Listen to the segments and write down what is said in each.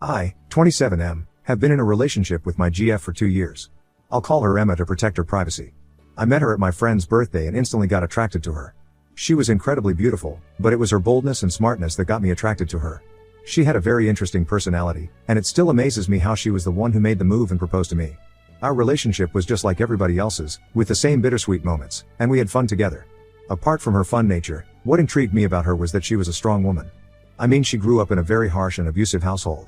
I, 27M, have been in a relationship with my GF for 2 years. I'll call her Emma to protect her privacy. I met her at my friend's birthday and instantly got attracted to her. She was incredibly beautiful, but it was her boldness and smartness that got me attracted to her. She had a very interesting personality, and it still amazes me how she was the one who made the move and proposed to me. Our relationship was just like everybody else's, with the same bittersweet moments, and we had fun together. Apart from her fun nature, what intrigued me about her was that she was a strong woman. I mean, she grew up in a very harsh and abusive household.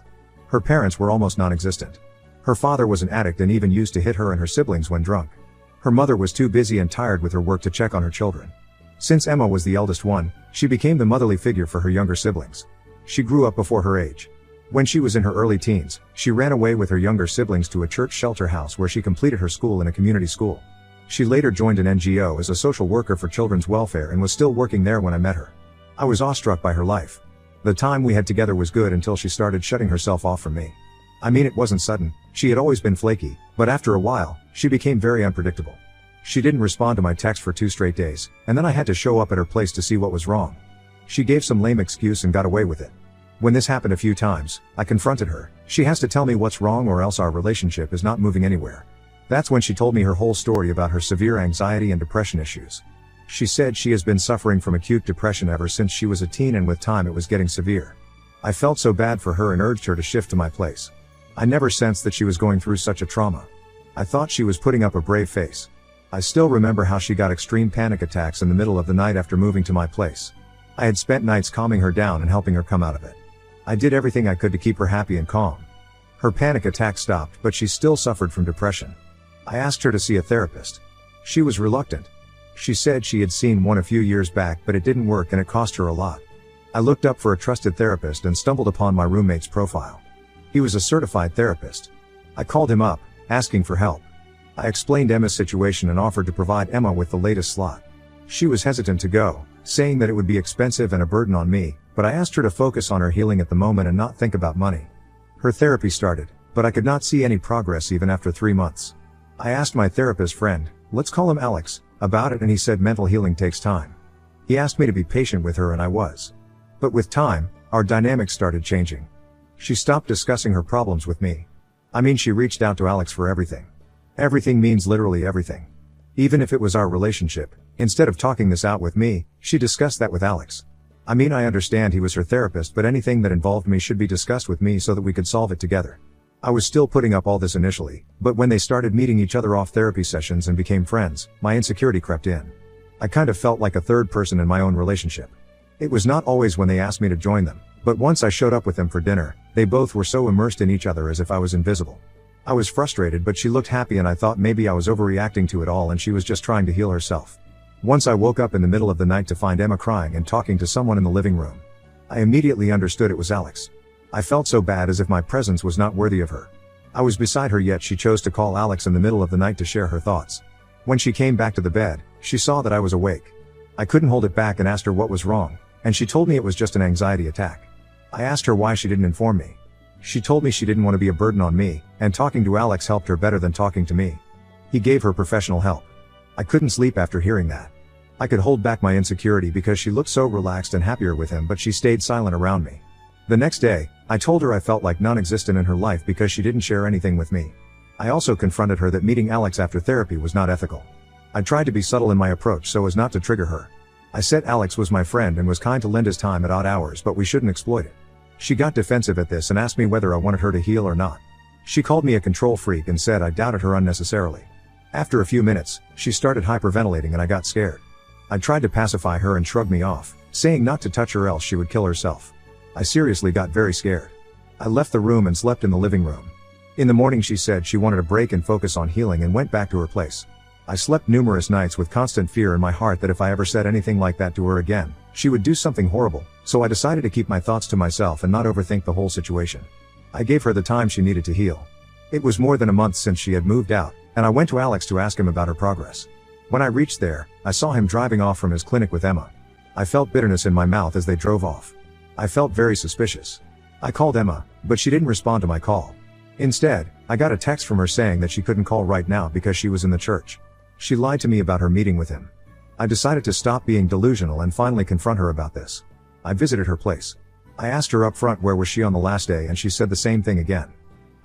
Her parents were almost non-existent. Her father was an addict and even used to hit her and her siblings when drunk. Her mother was too busy and tired with her work to check on her children. Since Emma was the eldest one, she became the motherly figure for her younger siblings. She grew up before her age. When she was in her early teens, she ran away with her younger siblings to a church shelter house where she completed her school in a community school. She later joined an NGO as a social worker for children's welfare and was still working there when I met her. I was awestruck by her life. The time we had together was good until she started shutting herself off from me. I mean, it wasn't sudden, she had always been flaky, but after a while, she became very unpredictable. She didn't respond to my text for 2 straight days, and then I had to show up at her place to see what was wrong. She gave some lame excuse and got away with it. When this happened a few times, I confronted her. She has to tell me what's wrong or else our relationship is not moving anywhere. That's when she told me her whole story about her severe anxiety and depression issues. She said she has been suffering from acute depression ever since she was a teen, and with time it was getting severe. I felt so bad for her and urged her to shift to my place. I never sensed that she was going through such a trauma. I thought she was putting up a brave face. I still remember how she got extreme panic attacks in the middle of the night after moving to my place. I had spent nights calming her down and helping her come out of it. I did everything I could to keep her happy and calm. Her panic attack stopped, but she still suffered from depression. I asked her to see a therapist. She was reluctant. She said she had seen one a few years back, but it didn't work and it cost her a lot. I looked up for a trusted therapist and stumbled upon my roommate's profile. He was a certified therapist. I called him up, asking for help. I explained Emma's situation and offered to provide Emma with the latest slot. She was hesitant to go, saying that it would be expensive and a burden on me, but I asked her to focus on her healing at the moment and not think about money. Her therapy started, but I could not see any progress even after 3 months. I asked my therapist friend, let's call him Alex, about it, and he said mental healing takes time. He asked me to be patient with her, and I was. But with time, our dynamics started changing. She stopped discussing her problems with me. I mean, she reached out to Alex for everything. Everything means literally everything. Even if it was our relationship, instead of talking this out with me, she discussed that with Alex. I mean, I understand he was her therapist, but anything that involved me should be discussed with me so that we could solve it together. I was still putting up all this initially, but when they started meeting each other off therapy sessions and became friends, my insecurity crept in. I kind of felt like a third person in my own relationship. It was not always when they asked me to join them, but once I showed up with them for dinner, they both were so immersed in each other as if I was invisible. I was frustrated, but she looked happy and I thought maybe I was overreacting to it all and she was just trying to heal herself. Once I woke up in the middle of the night to find Emma crying and talking to someone in the living room. I immediately understood it was Alex. I felt so bad, as if my presence was not worthy of her. I was beside her, yet she chose to call Alex in the middle of the night to share her thoughts. When she came back to the bed, she saw that I was awake. I couldn't hold it back and asked her what was wrong, and she told me it was just an anxiety attack. I asked her why she didn't inform me. She told me she didn't want to be a burden on me, and talking to Alex helped her better than talking to me. He gave her professional help. I couldn't sleep after hearing that. I could hold back my insecurity because she looked so relaxed and happier with him, but she stayed silent around me. The next day, I told her I felt like non-existent in her life because she didn't share anything with me. I also confronted her that meeting Alex after therapy was not ethical. I tried to be subtle in my approach so as not to trigger her. I said Alex was my friend and was kind to lend his time at odd hours, but we shouldn't exploit it. She got defensive at this and asked me whether I wanted her to heal or not. She called me a control freak and said I doubted her unnecessarily. After a few minutes, she started hyperventilating and I got scared. I tried to pacify her and shrugged me off, saying not to touch her else she would kill herself. I seriously got very scared. I left the room and slept in the living room. In the morning she said she wanted a break and focus on healing and went back to her place. I slept numerous nights with constant fear in my heart that if I ever said anything like that to her again, she would do something horrible, so I decided to keep my thoughts to myself and not overthink the whole situation. I gave her the time she needed to heal. It was more than a month since she had moved out, and I went to Alex to ask him about her progress. When I reached there, I saw him driving off from his clinic with Emma. I felt bitterness in my mouth as they drove off. I felt very suspicious. I called Emma, but she didn't respond to my call. Instead, I got a text from her saying that she couldn't call right now because she was in the church. She lied to me about her meeting with him. I decided to stop being delusional and finally confront her about this. I visited her place. I asked her up front where was she on the last day, and she said the same thing again.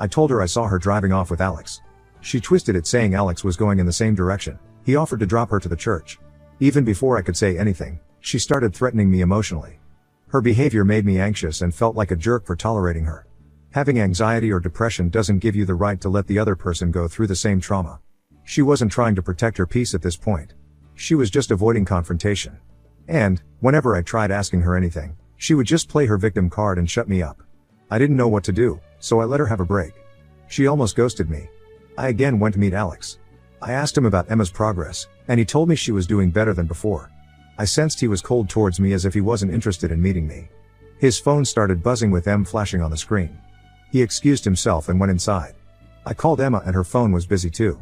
I told her I saw her driving off with Alex. She twisted it, saying Alex was going in the same direction. He offered to drop her to the church. Even before I could say anything, she started threatening me emotionally. Her behavior made me anxious and felt like a jerk for tolerating her. Having anxiety or depression doesn't give you the right to let the other person go through the same trauma. She wasn't trying to protect her peace at this point. She was just avoiding confrontation. And, whenever I tried asking her anything, she would just play her victim card and shut me up. I didn't know what to do, so I let her have a break. She almost ghosted me. I again went to meet Alex. I asked him about Emma's progress, and he told me she was doing better than before. I sensed he was cold towards me, as if he wasn't interested in meeting me. His phone started buzzing with M flashing on the screen. He excused himself and went inside. I called Emma and her phone was busy too.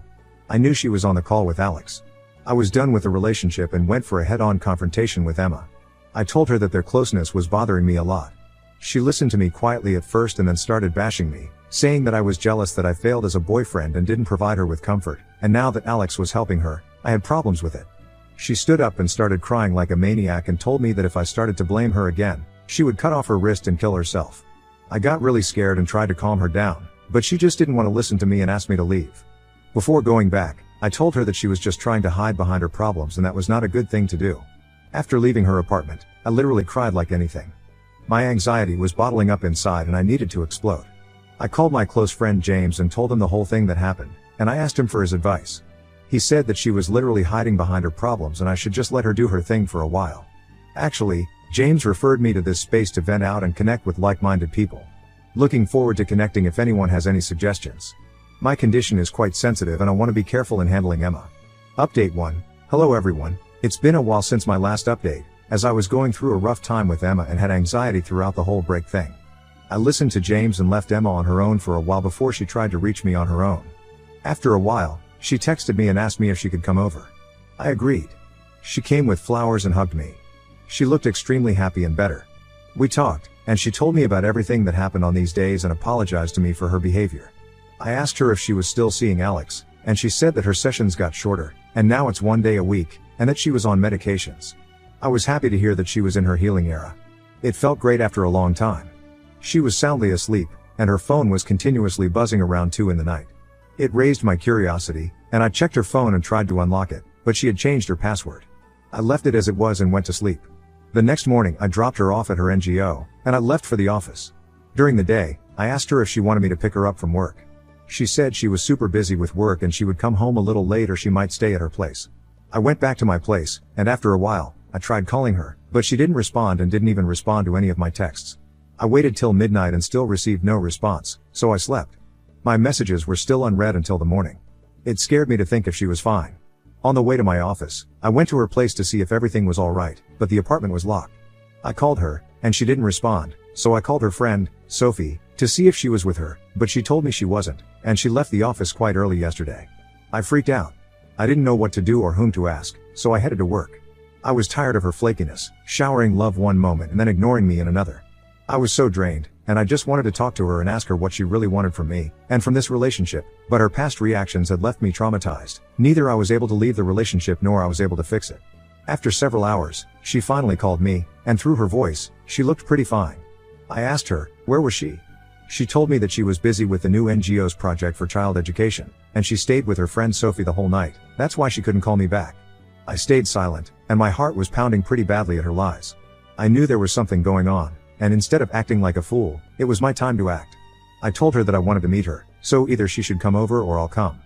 I knew she was on the call with Alex. I was done with the relationship and went for a head-on confrontation with Emma. I told her that their closeness was bothering me a lot. She listened to me quietly at first and then started bashing me, saying that I was jealous that I failed as a boyfriend and didn't provide her with comfort, and now that Alex was helping her, I had problems with it. She stood up and started crying like a maniac and told me that if I started to blame her again, she would cut off her wrist and kill herself. I got really scared and tried to calm her down, but she just didn't want to listen to me and asked me to leave. Before going back, I told her that she was just trying to hide behind her problems and that was not a good thing to do. After leaving her apartment, I literally cried like anything. My anxiety was bottling up inside and I needed to explode. I called my close friend James and told him the whole thing that happened, and I asked him for his advice. He said that she was literally hiding behind her problems and I should just let her do her thing for a while. Actually, James referred me to this space to vent out and connect with like-minded people. Looking forward to connecting if anyone has any suggestions. My condition is quite sensitive and I want to be careful in handling Emma. Update 1. Hello everyone. It's been a while since my last update, as I was going through a rough time with Emma and had anxiety throughout the whole break thing. I listened to James and left Emma on her own for a while before she tried to reach me on her own. After a while, she texted me and asked me if she could come over. I agreed. She came with flowers and hugged me. She looked extremely happy and better. We talked, and she told me about everything that happened on these days and apologized to me for her behavior. I asked her if she was still seeing Alex, and she said that her sessions got shorter, and now it's 1 day a week, and that she was on medications. I was happy to hear that she was in her healing era. It felt great after a long time. She was soundly asleep, and her phone was continuously buzzing around 2 in the night. It raised my curiosity, and I checked her phone and tried to unlock it, but she had changed her password. I left it as it was and went to sleep. The next morning I dropped her off at her NGO, and I left for the office. During the day, I asked her if she wanted me to pick her up from work. She said she was super busy with work and she would come home a little late or she might stay at her place. I went back to my place, and after a while, I tried calling her, but she didn't respond and didn't even respond to any of my texts. I waited till midnight and still received no response, so I slept. My messages were still unread until the morning. It scared me to think if she was fine. On the way to my office, I went to her place to see if everything was alright, but the apartment was locked. I called her, and she didn't respond, so I called her friend, Sophie, to see if she was with her, but she told me she wasn't, and she left the office quite early yesterday. I freaked out. I didn't know what to do or whom to ask, so I headed to work. I was tired of her flakiness, showering love one moment and then ignoring me in another. I was so drained, and I just wanted to talk to her and ask her what she really wanted from me, and from this relationship, but her past reactions had left me traumatized. Neither I was able to leave the relationship nor I was able to fix it. After several hours, she finally called me, and through her voice, she looked pretty fine. I asked her, where was she? She told me that she was busy with the new NGO's project for child education, and she stayed with her friend Sophie the whole night. That's why she couldn't call me back. I stayed silent, and my heart was pounding pretty badly at her lies. I knew there was something going on, and instead of acting like a fool, it was my time to act. I told her that I wanted to meet her, so either she should come over or I'll come.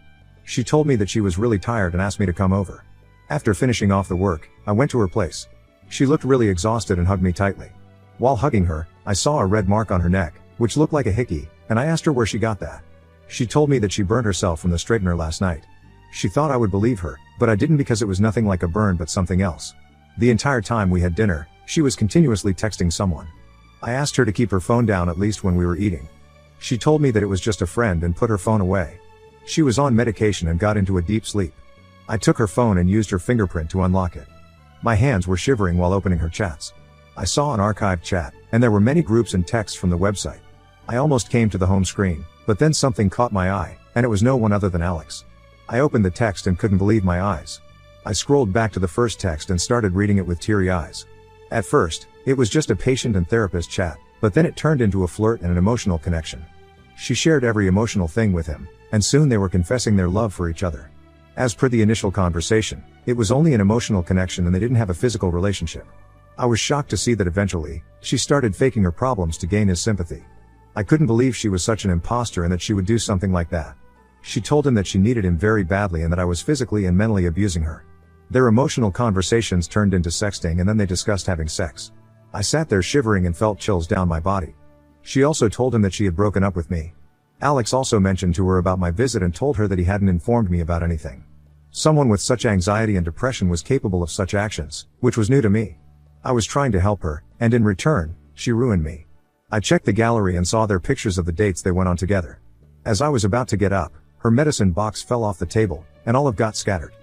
She told me that she was really tired and asked me to come over. After finishing off the work, I went to her place. She looked really exhausted and hugged me tightly. While hugging her, I saw a red mark on her neck, which looked like a hickey, and I asked her where she got that. She told me that she burned herself from the straightener last night. She thought I would believe her, but I didn't because it was nothing like a burn but something else. The entire time we had dinner, she was continuously texting someone. I asked her to keep her phone down at least when we were eating. She told me that it was just a friend and put her phone away. She was on medication and got into a deep sleep. I took her phone and used her fingerprint to unlock it. My hands were shivering while opening her chats. I saw an archived chat, and there were many groups and texts from the website. I almost came to the home screen, but then something caught my eye, and it was no one other than Alex. I opened the text and couldn't believe my eyes. I scrolled back to the first text and started reading it with teary eyes. At first, it was just a patient and therapist chat, But then it turned into a flirt and an emotional connection. She shared every emotional thing with him, and soon they were confessing their love for each other. As per the initial conversation, it was only an emotional connection and they didn't have a physical relationship. I was shocked to see that eventually, she started faking her problems to gain his sympathy. I couldn't believe she was such an imposter and that she would do something like that. She told him that she needed him very badly and that I was physically and mentally abusing her. Their emotional conversations turned into sexting and then they discussed having sex. I sat there shivering and felt chills down my body. She also told him that she had broken up with me. Alex also mentioned to her about my visit and told her that he hadn't informed me about anything. Someone with such anxiety and depression was capable of such actions, which was new to me. I was trying to help her, and in return, she ruined me. I checked the gallery and saw their pictures of the dates they went on together. As I was about to get up, her medicine box fell off the table, and olive got scattered.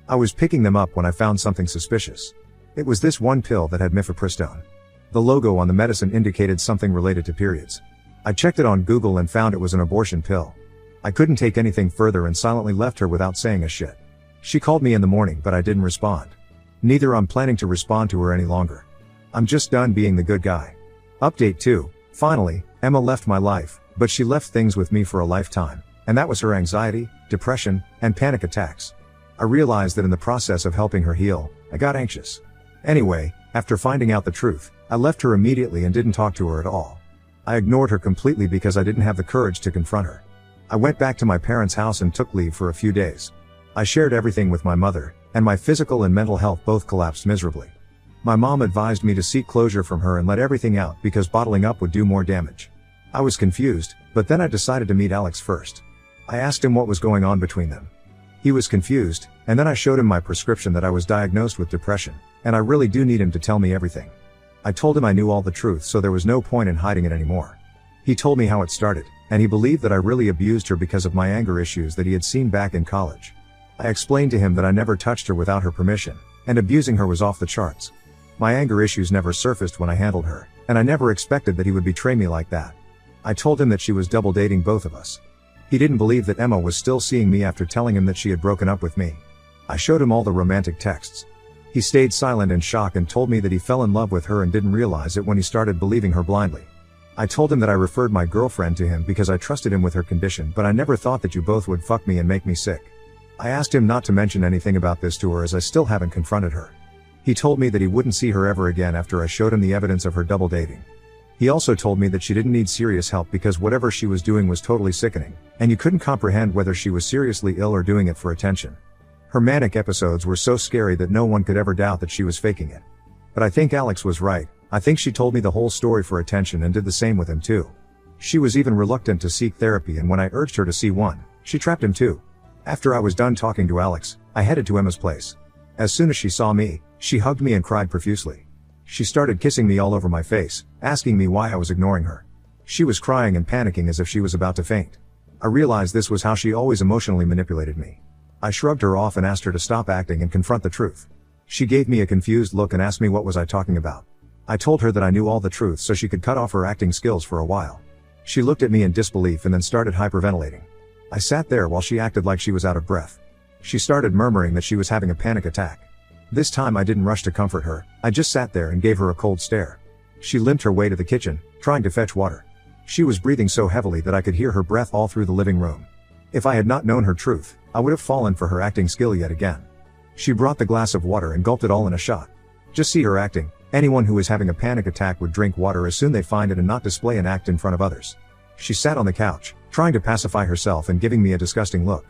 I was picking them up when I found something suspicious. It was this one pill that had mifepristone. The logo on the medicine indicated something related to periods. I checked it on Google and found it was an abortion pill. I couldn't take anything further and silently left her without saying a shit. She called me in the morning but I didn't respond. Neither I'm planning to respond to her any longer. I'm just done being the good guy. Update 2. Finally, Emma left my life, but she left things with me for a lifetime, and that was her anxiety, depression, and panic attacks. I realized that in the process of helping her heal, I got anxious. Anyway, after finding out the truth, I left her immediately and didn't talk to her at all. I ignored her completely because I didn't have the courage to confront her. I went back to my parents' house and took leave for a few days. I shared everything with my mother, and my physical and mental health both collapsed miserably. My mom advised me to seek closure from her and let everything out because bottling up would do more damage. I was confused, but then I decided to meet Alex first. I asked him what was going on between them. He was confused, and then I showed him my prescription that I was diagnosed with depression, and I really do need him to tell me everything. I told him I knew all the truth so there was no point in hiding it anymore. He told me how it started, and he believed that I really abused her because of my anger issues that he had seen back in college. I explained to him that I never touched her without her permission, and abusing her was off the charts. My anger issues never surfaced when I handled her, and I never expected that he would betray me like that. I told him that she was double dating both of us. He didn't believe that Emma was still seeing me after telling him that she had broken up with me. I showed him all the romantic texts. He stayed silent in shock and told me that he fell in love with her and didn't realize it when he started believing her blindly. I told him that I referred my girlfriend to him because I trusted him with her condition, but I never thought that you both would fuck me and make me sick. I asked him not to mention anything about this to her as I still haven't confronted her. He told me that he wouldn't see her ever again after I showed him the evidence of her double dating. He also told me that she didn't need serious help because whatever she was doing was totally sickening, and you couldn't comprehend whether she was seriously ill or doing it for attention. Her manic episodes were so scary that no one could ever doubt that she was faking it. But I think Alex was right. I think she told me the whole story for attention and did the same with him too. She was even reluctant to seek therapy, and when I urged her to see one, she trapped him too. After I was done talking to Alex, I headed to Emma's place. As soon as she saw me, she hugged me and cried profusely. She started kissing me all over my face, asking me why I was ignoring her. She was crying and panicking as if she was about to faint. I realized this was how she always emotionally manipulated me. I shrugged her off and asked her to stop acting and confront the truth. She gave me a confused look and asked me what was I talking about. I told her that I knew all the truth so she could cut off her acting skills for a while. She looked at me in disbelief and then started hyperventilating. I sat there while she acted like she was out of breath. She started murmuring that she was having a panic attack. This time I didn't rush to comfort her, I just sat there and gave her a cold stare. She limped her way to the kitchen, trying to fetch water. She was breathing so heavily that I could hear her breath all through the living room. If I had not known her truth, I would have fallen for her acting skill yet again. She brought the glass of water and gulped it all in a shot. Just see her acting. Anyone who is having a panic attack would drink water as soon they find it and not display an act in front of others. She sat on the couch, trying to pacify herself and giving me a disgusting look.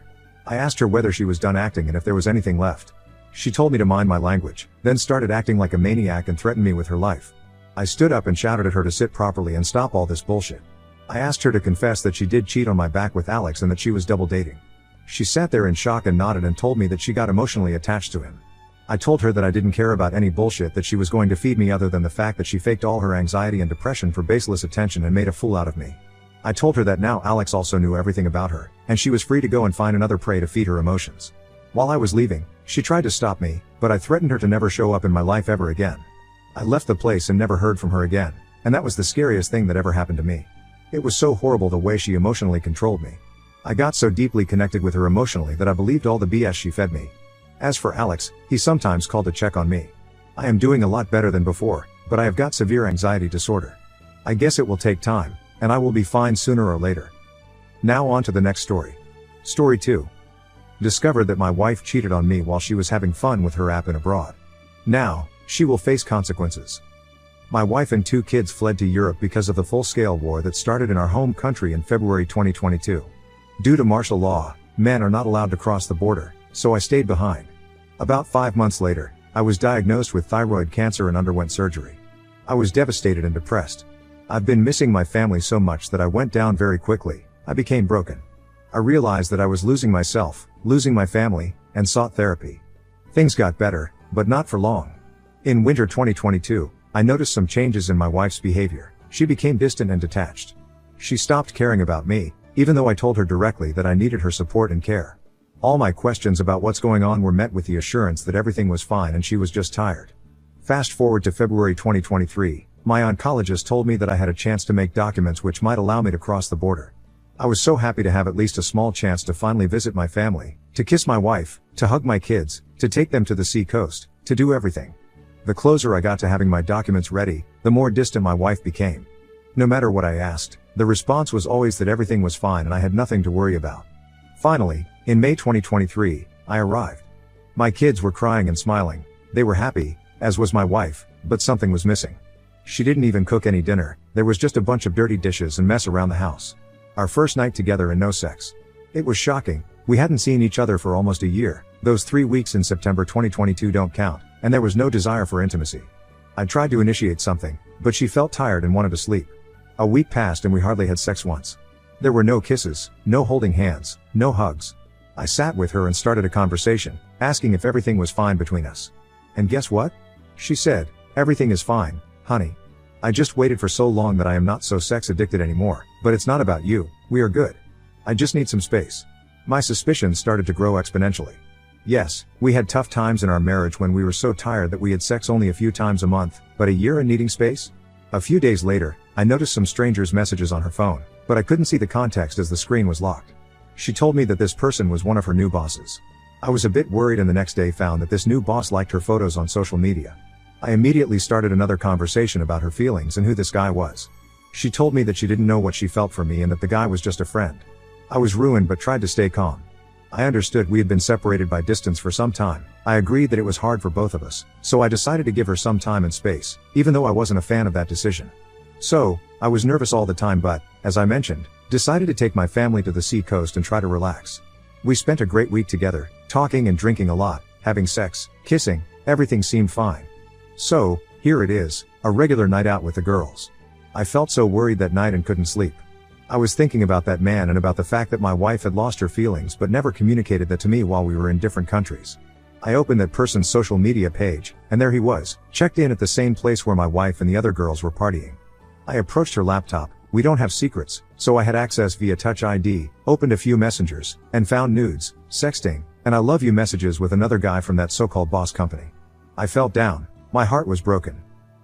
I asked her whether she was done acting and if there was anything left. She told me to mind my language, then started acting like a maniac and threatened me with her life. I stood up and shouted at her to sit properly and stop all this bullshit. I asked her to confess that she did cheat on my back with Alex and that she was double dating. She sat there in shock and nodded and told me that she got emotionally attached to him. I told her that I didn't care about any bullshit that she was going to feed me other than the fact that she faked all her anxiety and depression for baseless attention and made a fool out of me. I told her that now Alex also knew everything about her, and she was free to go and find another prey to feed her emotions. While I was leaving, she tried to stop me, but I threatened her to never show up in my life ever again. I left the place and never heard from her again, and that was the scariest thing that ever happened to me. It was so horrible the way she emotionally controlled me. I got so deeply connected with her emotionally that I believed all the BS she fed me. As for Alex, he sometimes called to check on me. I am doing a lot better than before, but I have got severe anxiety disorder. I guess it will take time, and I will be fine sooner or later. Now on to the next story. Story 2. Discovered that my wife cheated on me while she was having fun with her app in abroad. Now, she will face consequences. My wife and 2 kids fled to Europe because of the full-scale war that started in our home country in February 2022. Due to martial law, men are not allowed to cross the border, so I stayed behind. About 5 months later, I was diagnosed with thyroid cancer and underwent surgery. I was devastated and depressed. I've been missing my family so much that I went down very quickly. I became broken. I realized that I was losing myself, losing my family, and sought therapy. Things got better, but not for long. In winter 2022, I noticed some changes in my wife's behavior. She became distant and detached. She stopped caring about me, even though I told her directly that I needed her support and care. All my questions about what's going on were met with the assurance that everything was fine and she was just tired. Fast forward to February 2023, my oncologist told me that I had a chance to make documents which might allow me to cross the border. I was so happy to have at least a small chance to finally visit my family, to kiss my wife, to hug my kids, to take them to the sea coast, to do everything. The closer I got to having my documents ready, the more distant my wife became. No matter what I asked, the response was always that everything was fine and I had nothing to worry about. Finally, in May 2023, I arrived. My kids were crying and smiling. They were happy, as was my wife, but something was missing. She didn't even cook any dinner. There was just a bunch of dirty dishes and mess around the house. Our first night together and no sex. It was shocking. We hadn't seen each other for almost a year. Those 3 weeks in September 2022 don't count, and there was no desire for intimacy. I tried to initiate something, but she felt tired and wanted to sleep. A week passed and we hardly had sex once. There were no kisses, no holding hands, no hugs. I sat with her and started a conversation, asking if everything was fine between us. And guess what? She said, "Everything is fine, honey. I just waited for so long that I am not so sex addicted anymore, but it's not about you, we are good. I just need some space." My suspicions started to grow exponentially. Yes, we had tough times in our marriage when we were so tired that we had sex only a few times a month, but a year in needing space? A few days later, I noticed some stranger's messages on her phone, but I couldn't see the context as the screen was locked. She told me that this person was one of her new bosses. I was a bit worried and the next day found that this new boss liked her photos on social media. I immediately started another conversation about her feelings and who this guy was. She told me that she didn't know what she felt for me and that the guy was just a friend. I was ruined but tried to stay calm. I understood we had been separated by distance for some time. I agreed that it was hard for both of us, so I decided to give her some time and space, even though I wasn't a fan of that decision. So, I was nervous all the time but, as I mentioned, decided to take my family to the sea coast and try to relax. We spent a great week together, talking and drinking a lot, having sex, kissing, everything seemed fine. So, here it is, a regular night out with the girls. I felt so worried that night and couldn't sleep. I was thinking about that man and about the fact that my wife had lost her feelings but never communicated that to me while we were in different countries. I opened that person's social media page, and there he was, checked in at the same place where my wife and the other girls were partying. I approached her laptop. We don't have secrets, so I had access via Touch ID, opened a few messengers, and found nudes, sexting, and I love you messages with another guy from that so-called boss company. I felt down. My heart was broken.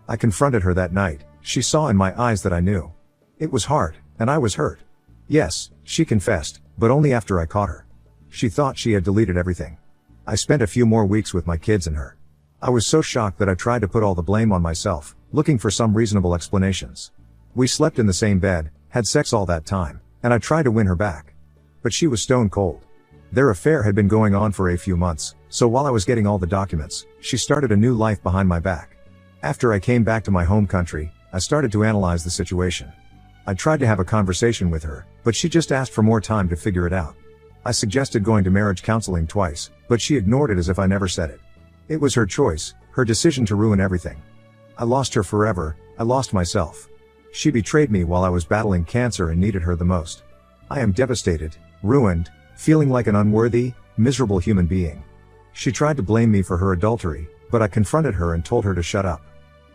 I confronted her that night. She saw in my eyes that I knew. It was hard, and I was hurt. Yes, she confessed, but only after I caught her. She thought she had deleted everything. I spent a few more weeks with my kids and her. I was so shocked that I tried to put all the blame on myself, looking for some reasonable explanations. We slept in the same bed, had sex all that time, and I tried to win her back. But she was stone cold. Their affair had been going on for a few months, so while I was getting all the documents, she started a new life behind my back. After I came back to my home country, I started to analyze the situation. I tried to have a conversation with her, but she just asked for more time to figure it out. I suggested going to marriage counseling twice, but she ignored it as if I never said it. It was her choice, her decision to ruin everything. I lost her forever, I lost myself. She betrayed me while I was battling cancer and needed her the most. I am devastated, ruined, feeling like an unworthy, miserable human being. She tried to blame me for her adultery, but I confronted her and told her to shut up.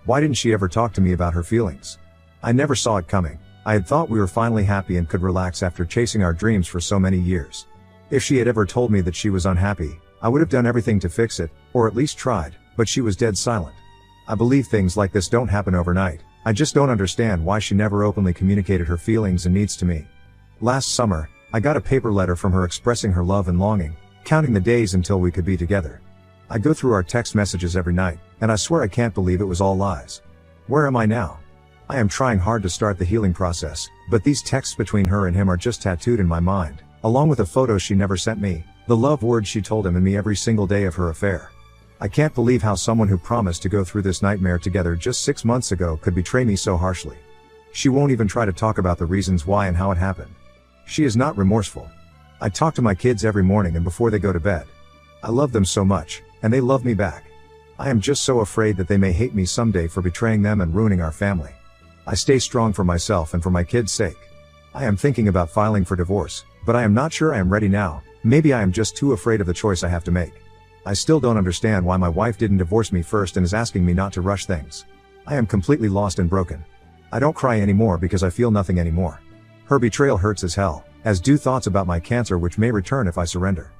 Why didn't she ever talk to me about her feelings? I never saw it coming. I had thought we were finally happy and could relax after chasing our dreams for so many years. If she had ever told me that she was unhappy, I would have done everything to fix it, or at least tried, but she was dead silent. I believe things like this don't happen overnight. I just don't understand why she never openly communicated her feelings and needs to me. Last summer, I got a paper letter from her expressing her love and longing, counting the days until we could be together. I go through our text messages every night, and I swear I can't believe it was all lies. Where am I now? I am trying hard to start the healing process, but these texts between her and him are just tattooed in my mind, along with the photos she never sent me, the love words she told him and me every single day of her affair. I can't believe how someone who promised to go through this nightmare together just 6 months ago could betray me so harshly. She won't even try to talk about the reasons why and how it happened. She is not remorseful. I talk to my kids every morning and before they go to bed. I love them so much, and they love me back. I am just so afraid that they may hate me someday for betraying them and ruining our family. I stay strong for myself and for my kids' sake. I am thinking about filing for divorce, but I am not sure I am ready now. Maybe I am just too afraid of the choice I have to make. I still don't understand why my wife didn't divorce me first and is asking me not to rush things. I am completely lost and broken. I don't cry anymore because I feel nothing anymore. Her betrayal hurts as hell, as do thoughts about my cancer which may return if I surrender.